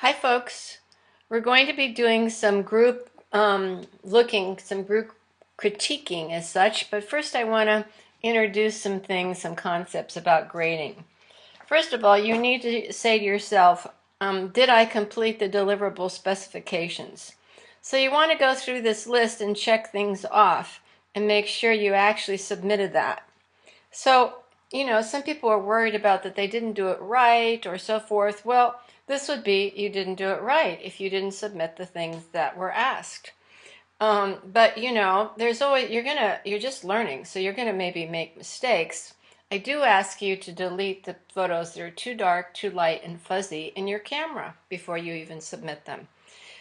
Hi folks, we're going to be doing some group some group critiquing as such, but first I want to introduce some things, some concepts about grading. First of all, you need to say to yourself, did I complete the deliverable specifications? So you want to go through this list and check things off and make sure you actually submitted that. So, some people are worried about that they didn't do it right or so forth. Well, this would be you didn't do it right if you didn't submit the things that were asked. But there's always you're just learning, so you're gonna maybe make mistakes. I do ask you to delete the photos that are too dark, too light, and fuzzy in your camera before you even submit them.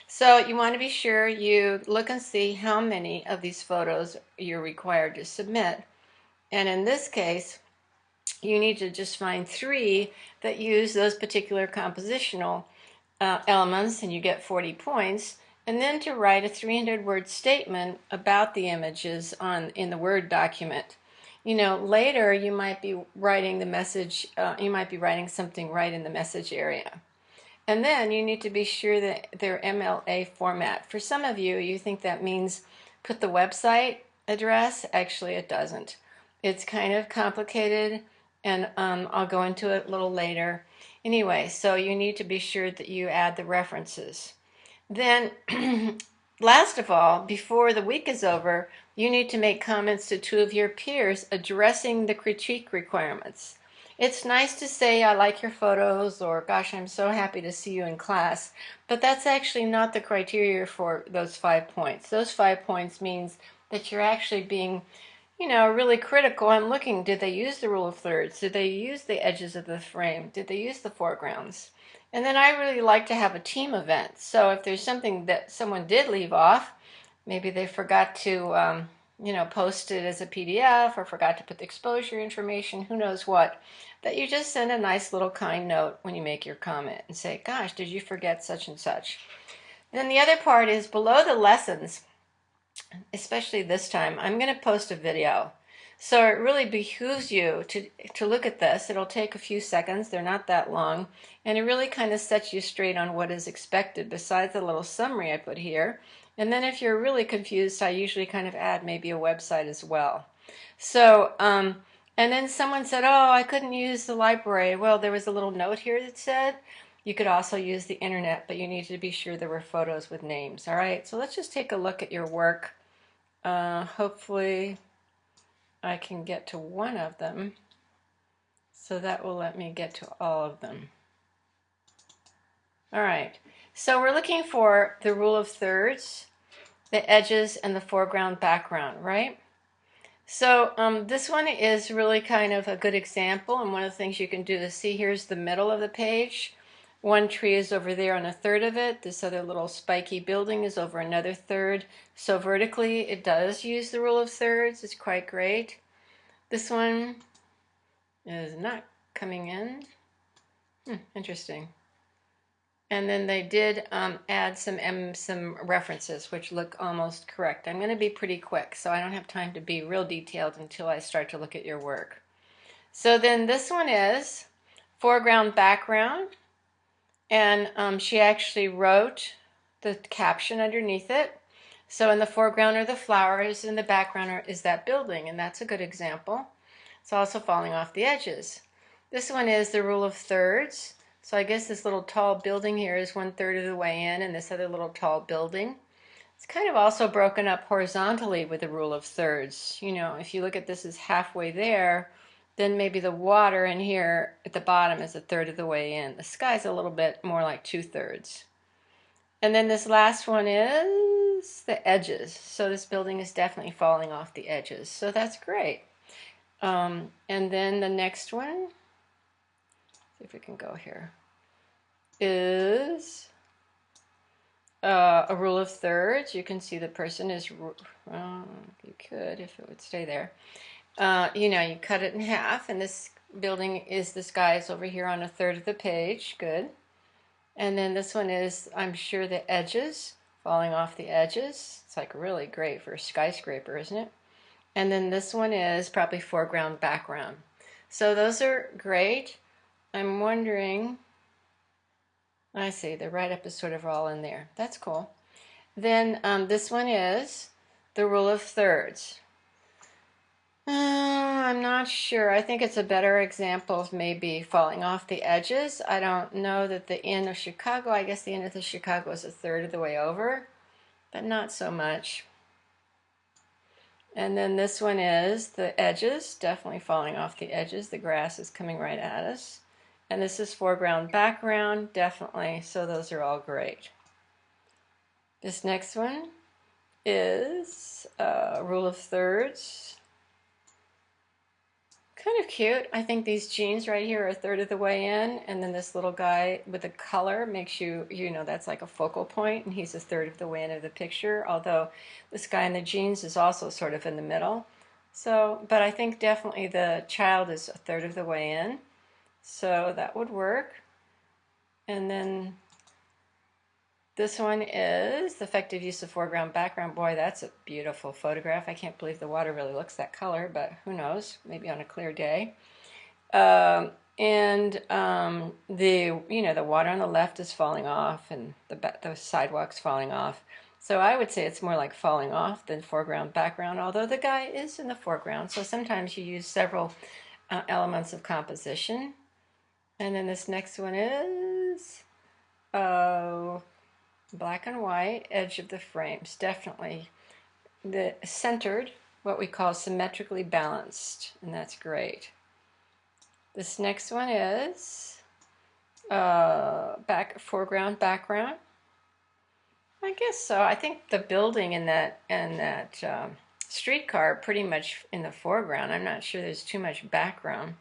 So you want to be sure you look and see how many of these photos you're required to submit. And in this case, you need to just find 3 that use those particular compositional elements, and you get 40 points. And then to write a 300-word statement about the images in the Word document. Later you might be writing the message, you might be writing something right in the message area. And then you need to be sure that they're MLA format. For some of you, you think that means put the website address. Actually, it doesn't. It's kind of complicated, and I'll go into it a little later. Anyway, so you need to be sure that you add the references. Then, last of all, before the week is over, you need to make comments to 2 of your peers addressing the critique requirements. It's nice to say, I like your photos, or gosh, I'm so happy to see you in class, but that's actually not the criteria for those 5 points. Those 5 points means that you're actually being, really critical and looking, did they use the rule of thirds? Did they use the edges of the frame? Did they use the foregrounds? And then I really like to have a team event. So if there's something that someone did leave off, maybe they forgot to, post it as a PDF or forgot to put the exposure information, who knows what, that you just send a nice little kind note when you make your comment and say, gosh, did you forget such and such? Then the other part is below the lessons, especially this time, I'm going to post a video. So it really behooves you to look at this. It'll take a few seconds. They're not that long. And it really kind of sets you straight on what is expected besides the little summary I put here. And then if you're really confused, I usually kind of add maybe a website as well. So, and then someone said, oh, I couldn't use the library. Well, there was a little note here that said you could also use the internet, but you need to be sure there were photos with names. All right, so let's just take a look at your work. Hopefully I can get to one of them, so that will let me get to all of them. All right, so we're looking for the rule of thirds, the edges, and the foreground background, right? So this one is really kind of a good example, and one of the things you can do is see here's the middle of the page. One tree is over there on a third of it. This other little spiky building is over another third. So vertically, it does use the rule of thirds. It's quite great. This one is not coming in. Interesting. And then they did add some references, which look almost correct. I'm going to be pretty quick, so I don't have time to be real detailed until I start to look at your work. So then this one is foreground, background. And she actually wrote the caption underneath it. So in the foreground are the flowers, in the background is that building, and that's a good example. It's also falling off the edges. This one is the rule of thirds. So I guess this little tall building here is 1/3 of the way in, and this other little tall building. It's kind of also broken up horizontally with the rule of thirds. If you look at this as halfway there, then maybe the water in here at the bottom is 1/3 of the way in. The sky's a little bit more like 2/3. And then this last one is the edges. So this building is definitely falling off the edges. So that's great. And then the next one, see if we can go here, is a rule of thirds. You can see the person is, you could if it would stay there. You cut it in half, and this building is, this guy is over here on 1/3 of the page. Good. And then this one is, I'm sure, the edges, falling off the edges. It's like really great for a skyscraper, isn't it? And then this one is probably foreground, background. So those are great. I'm wondering, I see, the write-up is sort of all in there. That's cool. Then this one is the rule of thirds. I'm not sure. I think it's a better example of maybe falling off the edges. I don't know that the inn of Chicago, I guess the inn of the Chicago is a third of the way over, but not so much. And then this one is the edges, definitely falling off the edges. The grass is coming right at us. And this is foreground, background, definitely. So those are all great. This next one is rule of thirds. Kind of cute. I think these jeans right here are a third of the way in, and then this little guy with the color makes you know, that's like a focal point, and he's a third of the way into the picture, although this guy in the jeans is also sort of in the middle. So, but I think definitely the child is a third of the way in, so that would work. And then this one is the effective use of foreground, background. Boy, that's a beautiful photograph. I can't believe the water really looks that color, but who knows? Maybe on a clear day. The the water on the left is falling off, and the sidewalk's falling off. So I would say it's more like falling off than foreground, background. Although the guy is in the foreground, so sometimes you use several elements of composition. And then this next one is black and white, edge of the frames, definitely the centered, what we call symmetrically balanced, and that's great. This next one is foreground, background. I guess so. I think the building and that streetcar are pretty much in the foreground. I'm not sure there's too much background,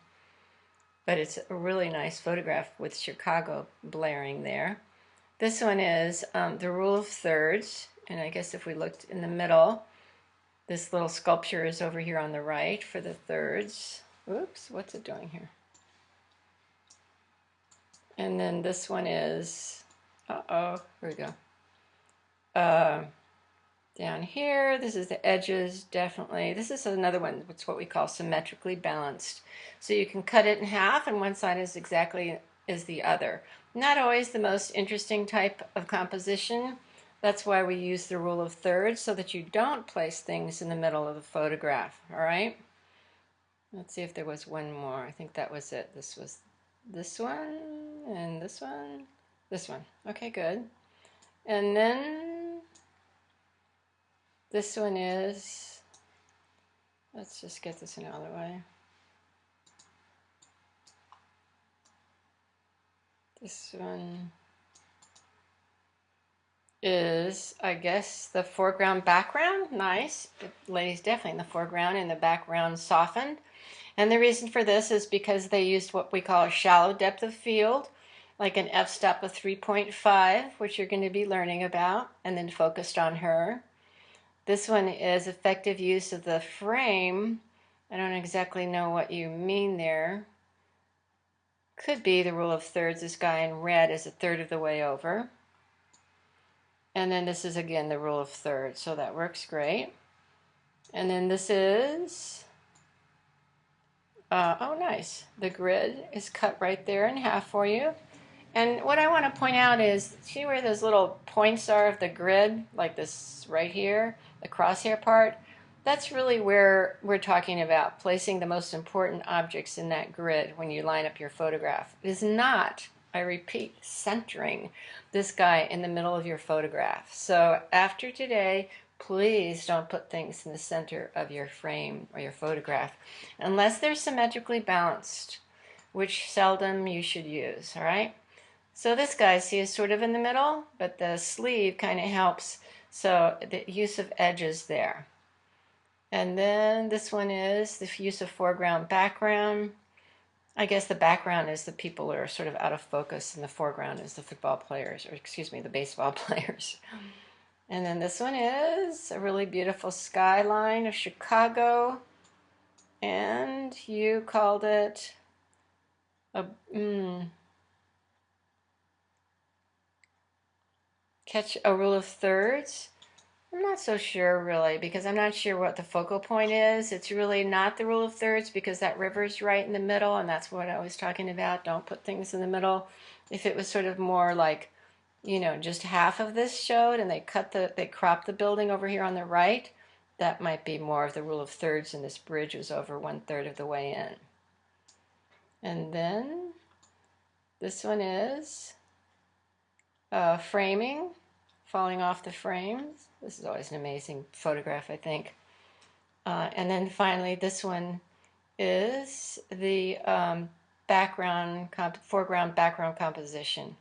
but it's a really nice photograph with Chicago blaring there. This one is the rule of thirds, and I guess if we looked in the middle, this little sculpture is over here on the right for the thirds. Oops, what's it doing here? And then this one is, here we go. Down here, this is the edges, definitely. This is another one, it's what we call symmetrically balanced. So you can cut it in half, and one side is exactly as the other. Not always the most interesting type of composition. That's why we use the rule of thirds, so that you don't place things in the middle of the photograph, all right? Let's see if there was one more. I think that was it. This was this one, and this one, this one. Okay, good. And then this one is, let's just get this out of the way. This one is, I guess, the foreground, background. Nice. The lady's definitely in the foreground, and the background softened. And the reason for this is because they used what we call a shallow depth of field, like an f-stop of 3.5, which you're going to be learning about, and then focused on her. This one is effective use of the frame. I don't exactly know what you mean there. Could be the rule of thirds. This guy in red is a third of the way over. And then this is again the rule of thirds, so that works great. And then this is, oh nice, the grid is cut right there in half for you. And what I want to point out is, see where those little points are of the grid, like this right here, the crosshair part? That's really where we're talking about placing the most important objects in that grid when you line up your photograph. It is not, I repeat, centering this guy in the middle of your photograph. So after today, please don't put things in the center of your frame or your photograph unless they're symmetrically balanced, which seldom you should use, all right? So this guy, see, is sort of in the middle, but the sleeve kind of helps, so the use of edges there. And then this one is the use of foreground, background. I guess the background is the people who are sort of out of focus, and the foreground is the football players, or excuse me, the baseball players. And then this one is a really beautiful skyline of Chicago, and you called it a catch a rule of thirds. I'm not so sure really, because I'm not sure what the focal point is. It's really not the rule of thirds because that river's right in the middle, and that's what I was talking about. Don't put things in the middle. If it was sort of more like, just half of this showed and they cropped the building over here on the right, that might be more of the rule of thirds, and this bridge was over 1/3 of the way in. And then this one is framing, falling off the frames. This is always an amazing photograph, I think. And then finally, this one is the foreground background composition.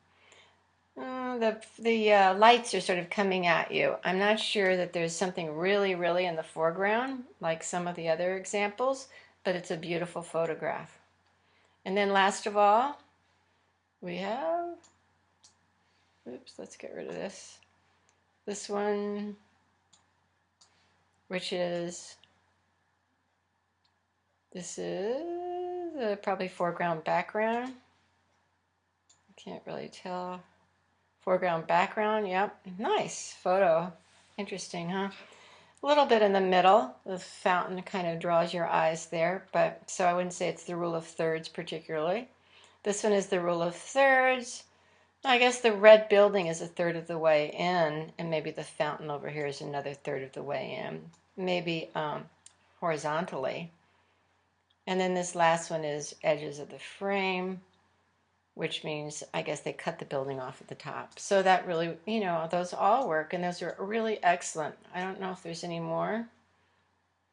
The lights are sort of coming at you. I'm not sure that there's something really, really in the foreground like some of the other examples, but it's a beautiful photograph. And then last of all, we have, oops, let's get rid of this. This one, which is, this is probably foreground background. Can't really tell. Foreground background, yep. Nice photo. Interesting, huh? A little bit in the middle. The fountain kind of draws your eyes there, but so I wouldn't say it's the rule of thirds particularly. This one is the rule of thirds. I guess the red building is 1/3 of the way in, and maybe the fountain over here is another 1/3 of the way in, maybe horizontally. And then this last one is edges of the frame, which means I guess they cut the building off at the top. So that really, those all work, and those are really excellent. I don't know if there's any more.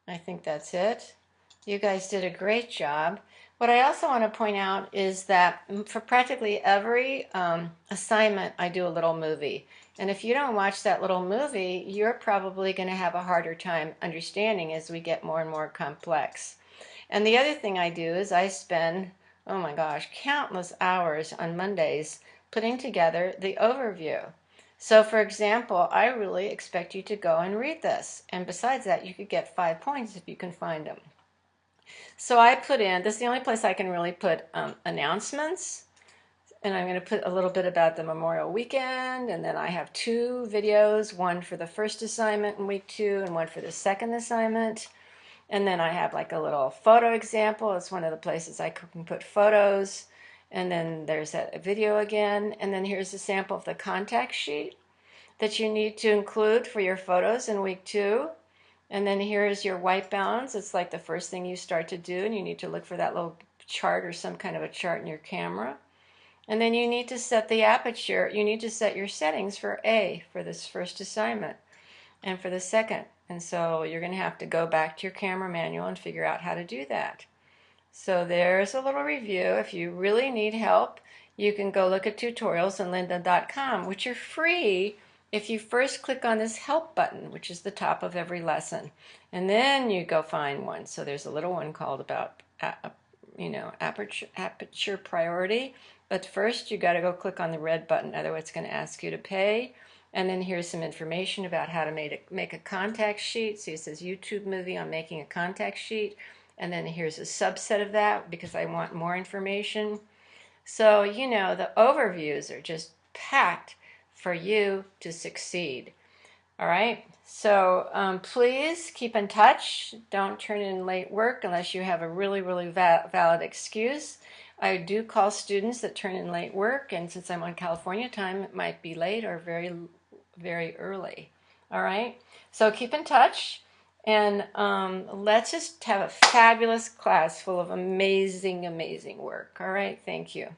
I think that's it. You guys did a great job. What I also want to point out is that for practically every assignment, I do a little movie. And if you don't watch that little movie, you're probably going to have a harder time understanding as we get more and more complex. And the other thing I do is I spend, oh my gosh, countless hours on Mondays putting together the overview. So for example, I really expect you to go and read this. And besides that, you could get 5 points if you can find them. So I put in, this is the only place I can really put announcements. And I'm going to put a little bit about the Memorial Weekend. And then I have 2 videos, one for the first assignment in week 2 and one for the second assignment. And then I have like a little photo example. It's one of the places I can put photos. And then there's that video again. And then here's a sample of the contact sheet that you need to include for your photos in week 2. And then here's your white balance. It's like the first thing you start to do, and you need to look for that little chart or some kind of a chart in your camera. And then you need to set the aperture. You need to set your settings for A for this first assignment and for the second. And so you're going to have to go back to your camera manual and figure out how to do that. So there's a little review. If you really need help, you can go look at tutorials on lynda.com, which are free if you first click on this help button, which is the top of every lesson. And then you go find one. So there's a little one called about aperture priority. But first you got to go click on the red button, otherwise it's going to ask you to pay. And then here's some information about how to make a contact sheet. See, it says YouTube movie on making a contact sheet. And then here's a subset of that because I want more information. So, the overviews are just packed for you to succeed. All right. So please keep in touch. Don't turn in late work unless you have a really, really valid excuse. I do call students that turn in late work, and since I'm on California time, it might be late or very, very early. All right. So keep in touch, and let's just have a fabulous class full of amazing, amazing work. All right. Thank you.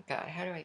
God, how do I